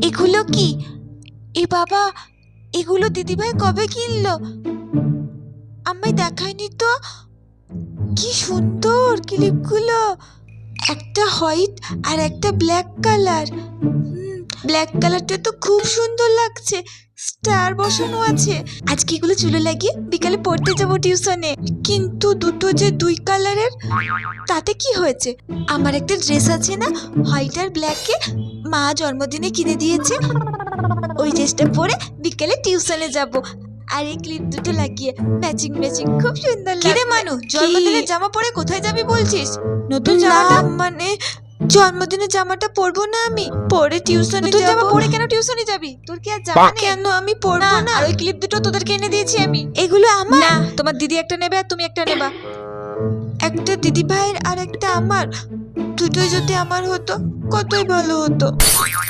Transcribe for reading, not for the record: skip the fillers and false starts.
এগুলো কি? এ বাবা, এগুলো দিদিভাই কবে কিনলো? আমায় দেখায়নি তো। কি সুন্দর ক্লিপগুলো, একটা হোয়াইট আর একটা ব্ল্যাক কালার। ব্ল্যাক কালারটা তো খুব সুন্দর লাগছে, স্টার বসানো আছে। আজকে এগুলো চুলে লাগিয়ে বিকালে পড়তে যাবো টিউশনে। কিন্তু দুটো যে দুই কালারের, তাতে কি হয়েছে? আমার একটা ড্রেস আছে না, হোয়াইট আর ব্ল্যাকে, মা জন্মদিনে কিনে দিয়েছে। ওই ড্রেসটা পরে বিকেলে টিউশনে যাব। আর এই ক্লিপ দুটো লাগিয়ে ম্যাচিং ম্যাচিং খুব সুন্দর লাগবে। কিরে মানু, জন্মদিনের জামা পরে কোথায় যাবি বলছিস? নতুন জামাটা মানে জন্মদিনের জামাটা পরবো না আমি, পরে টিউশনে যাব। জামা পরে কেন টিউশনে যাবি? তোর কি আর জামা নেই? কেন আমি পরবো না? আর ওই ক্লিপ দুটো তোদেরকে এনে দিয়েছি আমি। এগুলো আমার না, তোমার দিদি একটা নেবে আর তুমি একটা নেবা। একটা দিদি ভাইয়ের আর একটা আমার, দুটোই যদি আমার হতো কতই ভালো হতো।